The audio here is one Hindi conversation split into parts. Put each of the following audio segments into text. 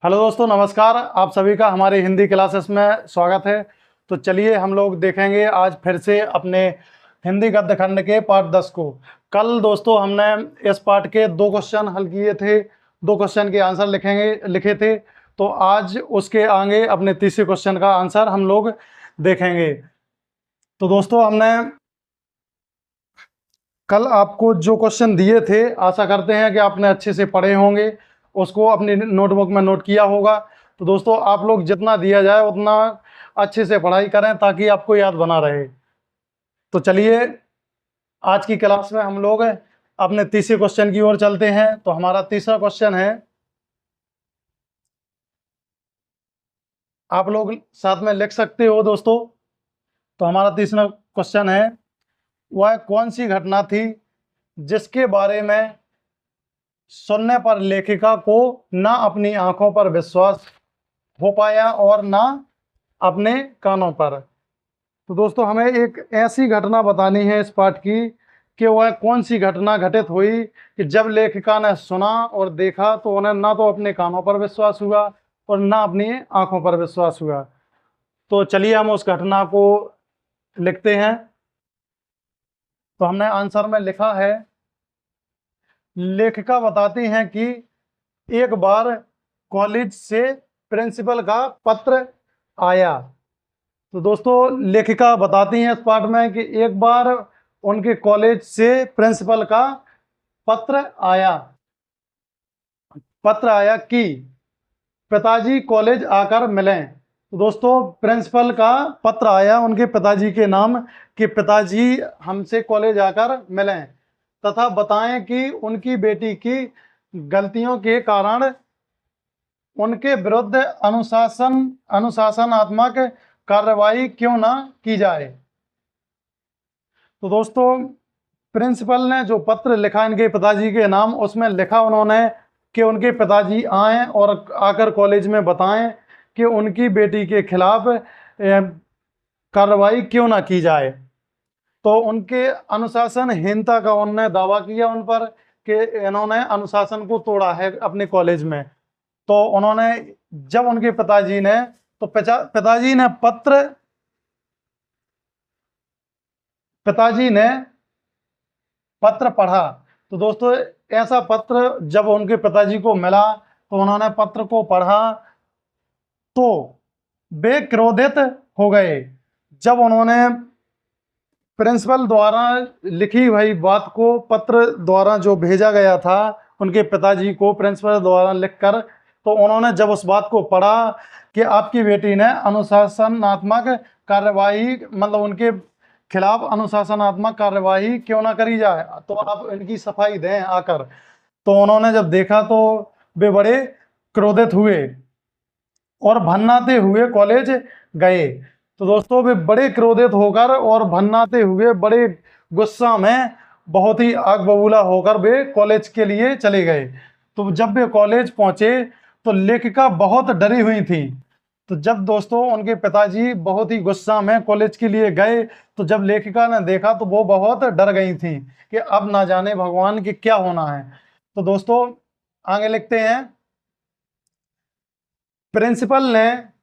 हेलो दोस्तों, नमस्कार। आप सभी का हमारी हिंदी क्लासेस में स्वागत है। तो चलिए हम लोग देखेंगे आज फिर से अपने हिंदी गद्य खंड के पार्ट 10 को। कल दोस्तों हमने इस पार्ट के 2 क्वेश्चन हल किए थे, 2 क्वेश्चन के आंसर लिखे थे। तो आज उसके आगे अपने तीसरे क्वेश्चन का आंसर हम लोग देखेंगे। तो दोस्तों हमने कल आपको जो क्वेश्चन दिए थे, आशा करते हैं कि आपने अच्छे से पढ़े होंगे, उसको अपनी नोटबुक में नोट किया होगा। तो दोस्तों आप लोग जितना दिया जाए उतना अच्छे से पढ़ाई करें ताकि आपको याद बना रहे। तो चलिए आज की क्लास में हम लोग अपने तीसरे क्वेश्चन की ओर चलते हैं। तो हमारा तीसरा क्वेश्चन है, आप लोग साथ में लिख सकते हो दोस्तों। तो हमारा तीसरा क्वेश्चन है, वह कौन सी घटना थी जिसके बारे में सुनने पर लेखिका को ना अपनी आंखों पर विश्वास हो पाया और ना अपने कानों पर। तो दोस्तों हमें एक ऐसी घटना बतानी है इस पाठ की कि वह कौन सी घटना घटित हुई कि जब लेखिका ने सुना और देखा तो उन्हें ना तो अपने कानों पर विश्वास हुआ और ना अपनी आंखों पर विश्वास हुआ। तो चलिए हम उस घटना को लिखते हैं। तो हमने आंसर में लिखा है, लेखिका बताती हैं कि एक बार कॉलेज से प्रिंसिपल का पत्र आया। तो दोस्तों लेखिका बताती हैं इस पाठ में कि एक बार उनके कॉलेज से प्रिंसिपल का पत्र आया कि पिताजी कॉलेज आकर मिलें। तो दोस्तों प्रिंसिपल का पत्र आया उनके पिताजी के नाम कि पिताजी हमसे कॉलेज आकर मिलें तथा बताएं कि उनकी बेटी की गलतियों के कारण उनके विरुद्ध अनुशासनात्मक कार्रवाई क्यों ना की जाए। तो दोस्तों प्रिंसिपल ने जो पत्र लिखा इनके पिताजी के नाम, उसमें लिखा उन्होंने कि उनके पिताजी आएं और आकर कॉलेज में बताएं कि उनकी बेटी के खिलाफ कार्रवाई क्यों ना की जाए। तो उनके अनुशासनहीनता का उन्होंने दावा किया उन पर कि इन्होंने अनुशासन को तोड़ा है अपने कॉलेज में। तो उन्होंने जब उनके पिताजी ने पत्र पढ़ा। तो दोस्तों ऐसा पत्र जब उनके पिताजी को मिला तो उन्होंने पत्र को पढ़ा तो वे क्रोधित हो गए। जब उन्होंने प्रिंसिपल द्वारा लिखी हुई बात को, पत्र द्वारा जो भेजा गया था उनके पिताजी को प्रिंसिपल द्वारा लिखकर, तो उन्होंने जब उस बात को पढ़ा कि आपकी बेटी ने अनुशासनात्मक कार्यवाही, मतलब उनके खिलाफ अनुशासनात्मक कार्यवाही क्यों ना करी जाए, तो आप इनकी सफाई दें आकर। तो उन्होंने जब देखा तो वे बड़े क्रोधित हुए और भन्नाते हुए कॉलेज गए। तो दोस्तों वे बड़े क्रोधित होकर और भन्नाते हुए बड़े गुस्सा में, बहुत ही आग बबूला होकर वे कॉलेज के लिए चले गए। तो जब वे कॉलेज पहुंचे तो लेखिका बहुत डरी हुई थी। तो जब दोस्तों उनके पिताजी बहुत ही गुस्सा में कॉलेज के लिए गए तो जब लेखिका ने देखा तो वो बहुत डर गई थी कि अब ना जाने भगवान की क्या होना है। तो दोस्तों आगे लिखते हैं, प्रिंसिपल ने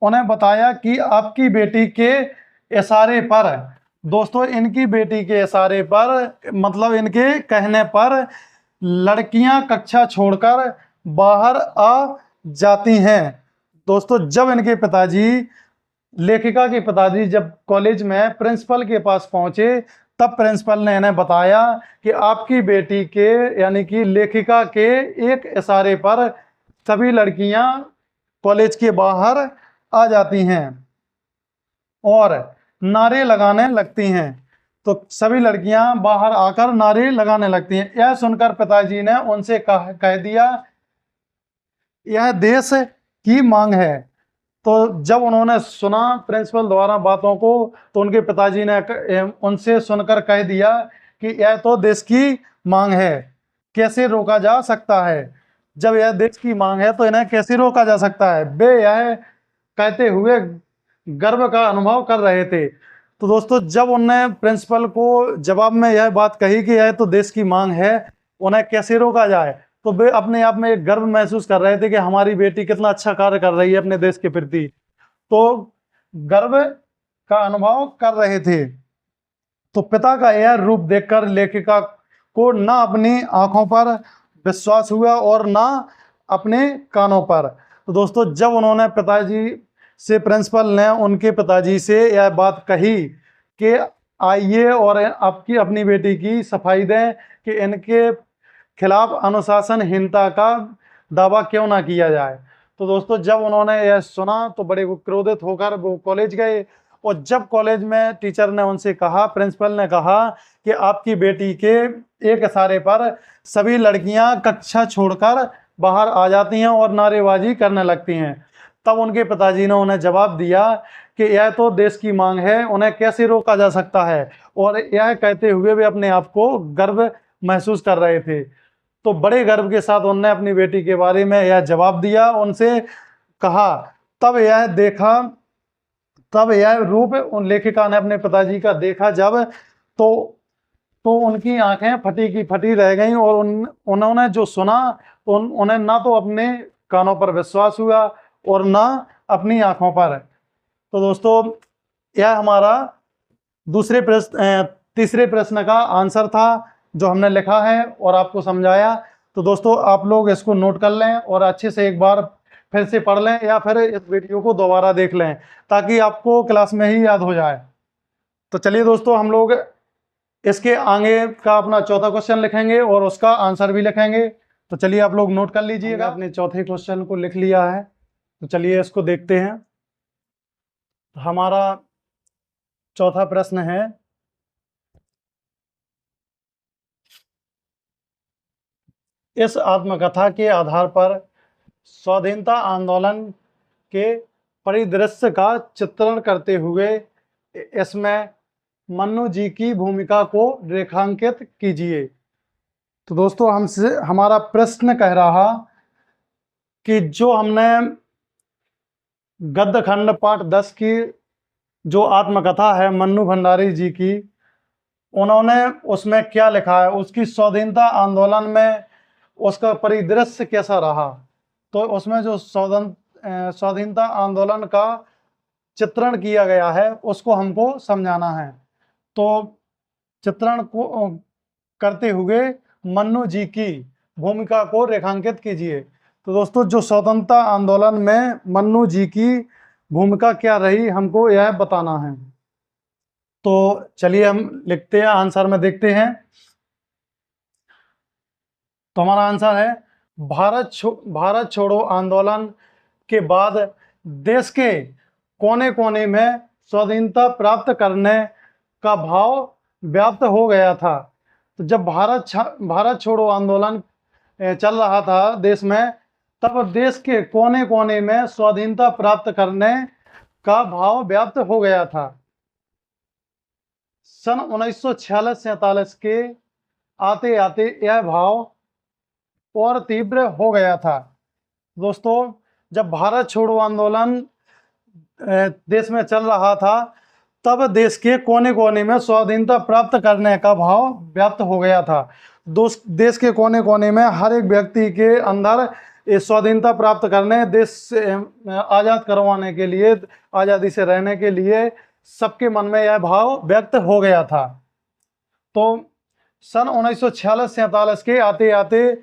उन्हें बताया कि आपकी बेटी के इशारे पर, दोस्तों इनकी बेटी के इशारे पर, मतलब इनके कहने पर लड़कियां कक्षा छोड़कर बाहर आ जाती हैं। दोस्तों जब इनके पिताजी, लेखिका के पिताजी जब कॉलेज में प्रिंसिपल के पास पहुंचे तब प्रिंसिपल ने इन्हें बताया कि आपकी बेटी के, यानी कि लेखिका के एक इशारे पर सभी लड़कियां कॉलेज के बाहर आ जाती हैं और नारे लगाने लगती हैं। तो सभी लड़कियां बाहर आकर नारे लगाने लगती हैं। यह सुनकर पिताजी ने उनसे कह दिया, यह देश की मांग है। तो जब उन्होंने सुना प्रिंसिपल द्वारा बातों को तो उनके पिताजी ने उनसे सुनकर कह दिया कि यह तो देश की मांग है, कैसे रोका जा सकता है। जब यह देश की मांग है तो इन्हें कैसे रोका जा सकता है। वे यह कहते हुए गर्व का अनुभव कर रहे थे। तो दोस्तों जब उन्होंने प्रिंसिपल को जवाब में यह बात कही कि यह तो देश की मांग है, उन्हें कैसे रोका जाए, तो वे अपने आप में एक गर्व महसूस कर रहे थे कि हमारी बेटी कितना अच्छा कार्य कर रही है अपने देश के प्रति, तो गर्व का अनुभव कर रहे थे। तो पिता का यह रूप देखकर लेखिका को ना अपनी आंखों पर विश्वास हुआ और ना अपने कानों पर। तो दोस्तों, जब उन्होंने पिताजी से, प्रिंसिपल ने उनके पिताजी से यह बात कही कि आइए और आपकी अपनी बेटी की सफाई दें कि इनके खिलाफ अनुशासनहीनता का दावा क्यों ना किया जाए। तो दोस्तों, जब उन्होंने यह सुना तो बड़े क्रोधित होकर वो कॉलेज गए, और जब कॉलेज में टीचर ने उनसे कहा, प्रिंसिपल ने कहा कि आपकी बेटी के एक इशारे पर सभी लड़कियां कक्षा छोड़कर बाहर आ जाती हैं और नारेबाजी करने लगती हैं, तब उनके पिताजी ने उन्हें जवाब दिया कि यह तो देश की मांग है, उन्हें कैसे रोका जा सकता है। और यह कहते हुए वे अपने आप को गर्व महसूस कर रहे थे। तो बड़े गर्व के साथ उन्होंने अपनी बेटी के बारे में यह जवाब दिया, उनसे कहा। तब यह रूप उन लेखिका ने अपने पिताजी का देखा जब, तो उनकी आंखें फटी की फटी रह गईं, और उन्होंने जो सुना उन्हें ना तो अपने कानों पर विश्वास हुआ और ना अपनी आंखों पर। तो दोस्तों, यह हमारा तीसरे प्रश्न का आंसर था जो हमने लिखा है और आपको समझाया। तो दोस्तों, आप लोग इसको नोट कर लें और अच्छे से एक बार फिर से पढ़ लें या फिर इस वीडियो को दोबारा देख लें, ताकि आपको क्लास में ही याद हो जाए। तो चलिए दोस्तों, हम लोग इसके आगे का अपना चौथा क्वेश्चन लिखेंगे और उसका आंसर भी लिखेंगे। तो चलिए आप लोग नोट कर लीजिएगा। अपने चौथे क्वेश्चन को लिख लिया है, तो चलिए इसको देखते हैं। हमारा चौथा प्रश्न है, इस आत्मकथा के आधार पर स्वाधीनता आंदोलन के परिदृश्य का चित्रण करते हुए इसमें मन्नू जी की भूमिका को रेखांकित कीजिए। तो दोस्तों, हमारा प्रश्न कह रहा कि जो हमने गद्य खंड पाठ 10 की जो आत्मकथा है मन्नू भंडारी जी की, उन्होंने उसमें क्या लिखा है, उसकी स्वाधीनता आंदोलन में उसका परिदृश्य कैसा रहा। तो उसमें जो स्वाधीनता आंदोलन का चित्रण किया गया है उसको हमको समझाना है। तो चित्रण को करते हुए मन्नू जी की भूमिका को रेखांकित कीजिए। तो दोस्तों, जो स्वतंत्रता आंदोलन में मन्नू जी की भूमिका क्या रही हमको यह बताना है। तो चलिए हम लिखते हैं, आंसर में देखते हैं। तो हमारा आंसर है, भारत छोड़ो आंदोलन के बाद देश के कोने कोने में स्वाधीनता प्राप्त करने का भाव व्याप्त हो गया था। तो जब भारत छोड़ो आंदोलन चल रहा था देश में, तब देश के कोने कोने में स्वाधीनता प्राप्त करने का भाव व्याप्त हो गया था। सन 1946-47 के आते आते यह भाव और तीव्र हो गया था। दोस्तों, जब भारत छोड़ो आंदोलन देश में चल रहा था, तब देश के कोने कोने में स्वाधीनता प्राप्त करने का भाव व्याप्त हो गया था। देश के कोने कोने में हर एक व्यक्ति के अंदर स्वाधीनता प्राप्त करने, देश से आज़ाद करवाने के लिए, आज़ादी से रहने के लिए सबके मन में यह भाव व्यक्त हो गया था। तो सन 1946-47 के आते आते,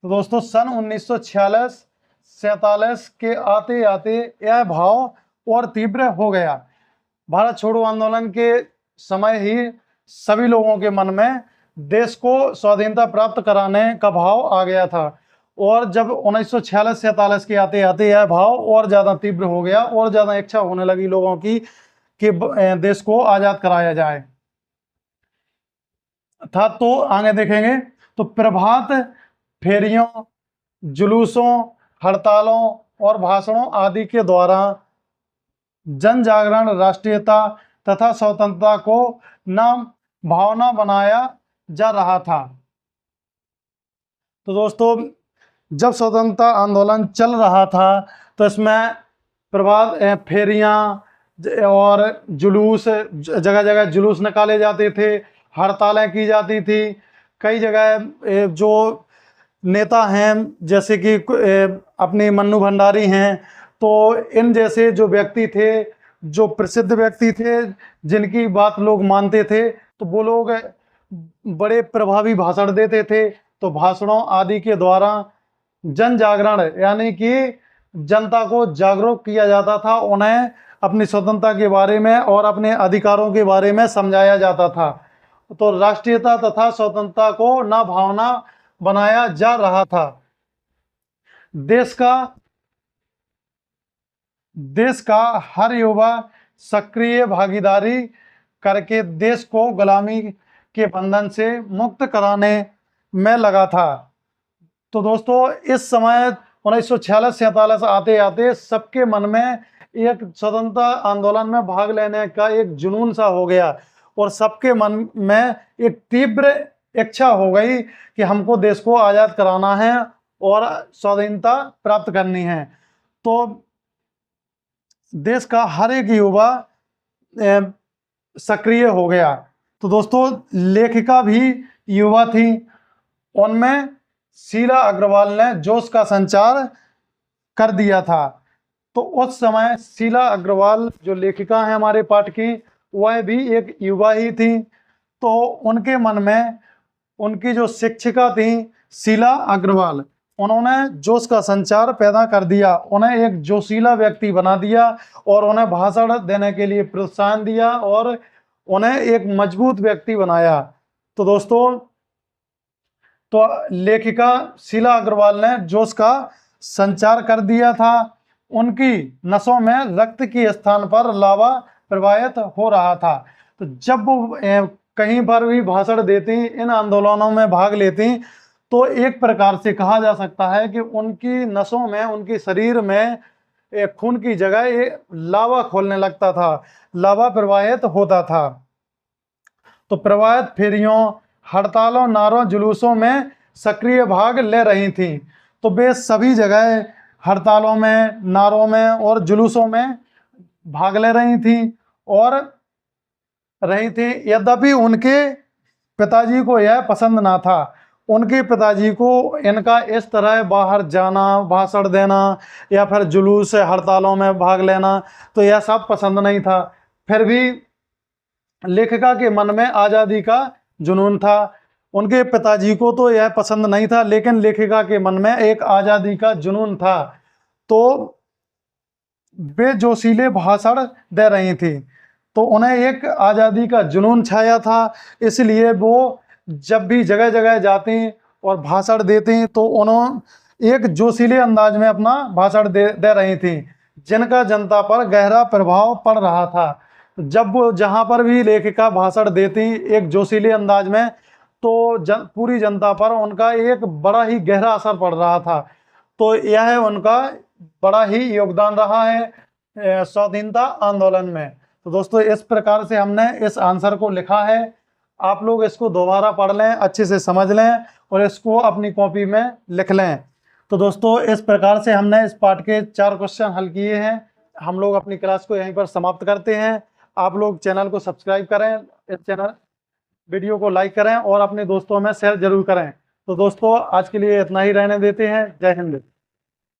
दोस्तों सन 1946-47 के आते आते यह भाव और तीव्र हो गया। भारत छोड़ो आंदोलन के समय ही सभी लोगों के मन में देश को स्वाधीनता प्राप्त कराने का भाव आ गया था, और जब 1946-47 के आते आते यह भाव और ज़्यादा तीव्र हो गया और ज़्यादा इच्छा होने लगी लोगों की कि देश को आज़ाद कराया जाए था। तो आगे देखेंगे, तो प्रभात फेरियों, जुलूसों, हड़तालों और भाषणों आदि के द्वारा जन जागरण, राष्ट्रीयता तथा स्वतंत्रता को नाम भावना बनाया जा रहा था। तो दोस्तों, जब स्वतंत्रता आंदोलन चल रहा था तो इसमें प्रभात फेरियां और जुलूस, जगह जगह जुलूस निकाले जाते थे, हड़तालें की जाती थी। कई जगह जो नेता हैं, जैसे कि अपने मन्नू भंडारी हैं, तो इन जैसे जो व्यक्ति थे, जो प्रसिद्ध व्यक्ति थे, जिनकी बात लोग मानते थे, तो वो लोग बड़े प्रभावी भाषण देते थे। तो भाषणों आदि के द्वारा जन जागरण, यानी कि जनता को जागरूक किया जाता था, उन्हें अपनी स्वतंत्रता के बारे में और अपने अधिकारों के बारे में समझाया जाता था। तो राष्ट्रीयता तथा स्वतंत्रता को ना भावना बनाया जा रहा था। देश का हर युवा सक्रिय भागीदारी करके देश को गुलामी के बंधन से मुक्त कराने में लगा था। तो दोस्तों, इस समय 1946-47 आते आते सबके मन में एक स्वतंत्रता आंदोलन में भाग लेने का एक जुनून सा हो गया, और सबके मन में एक तीव्र इच्छा हो गई कि हमको देश को आज़ाद कराना है और स्वाधीनता प्राप्त करनी है। तो देश का हर एक युवा सक्रिय हो गया। तो दोस्तों, लेखिका भी युवा थी, उनमें शीला अग्रवाल ने जोश का संचार कर दिया था। तो उस समय शीला अग्रवाल जो लेखिका है हमारे पाठ की, वह भी एक युवा ही थी। तो उनके मन में उनकी जो शिक्षिका थी शीला अग्रवाल, उन्होंने जोश का संचार पैदा कर दिया, उन्हें एक जोशीला व्यक्ति बना दिया और उन्हें भाषण देने के लिए प्रोत्साहन दिया और उन्हें एक मजबूत व्यक्ति बनाया। तो दोस्तों, तो लेखिका शीला अग्रवाल ने जोश का संचार कर दिया था। उनकी नसों में रक्त के स्थान पर लावा प्रवाहित हो रहा था। तो जब वो कहीं पर भी भाषण देती, इन आंदोलनों में भाग लेती, तो एक प्रकार से कहा जा सकता है कि उनकी नसों में, उनके शरीर में एक खून की जगह एक लावा खोलने लगता था, लावा प्रवाहित होता था। तो प्रवाहित फेरियों, हड़तालों, नारों, जुलूसों में सक्रिय भाग ले रही थी। तो वे सभी जगह हड़तालों में, नारों में और जुलूसों में भाग ले रही थी और रही थी। यद्यपि उनके पिताजी को यह पसंद ना था। उनके पिताजी को इनका इस तरह बाहर जाना, भाषण देना या फिर जुलूस हड़तालों में भाग लेना, तो यह सब पसंद नहीं था। फिर भी लेखिका के मन में आज़ादी का जुनून था। उनके पिताजी को तो यह पसंद नहीं था, लेकिन लेखिका के मन में एक आज़ादी का जुनून था। तो वे जोशीले भाषण दे रही थी, तो उन्हें एक आज़ादी का जुनून छाया था। इसलिए वो जब भी जगह जगह जाती और भाषण देती, तो उन्होंने एक जोशीले अंदाज में अपना भाषण दे रही थी, जिनका जनता पर गहरा प्रभाव पड़ रहा था। जब वो जहाँ पर भी लेखिका भाषण देती एक जोशीले अंदाज में, तो पूरी जनता पर उनका एक बड़ा ही गहरा असर पड़ रहा था। तो यह उनका बड़ा ही योगदान रहा है स्वाधीनता आंदोलन में। तो दोस्तों, इस प्रकार से हमने इस आंसर को लिखा है। आप लोग इसको दोबारा पढ़ लें, अच्छे से समझ लें और इसको अपनी कॉपी में लिख लें। तो दोस्तों, इस प्रकार से हमने इस पाठ के 4 क्वेश्चन हल किए हैं। हम लोग अपनी क्लास को यहीं पर समाप्त करते हैं। आप लोग चैनल को सब्सक्राइब करें, इस वीडियो को लाइक करें और अपने दोस्तों में शेयर जरूर करें। तो दोस्तों, आज के लिए इतना ही रहने देते हैं। जय हिंद।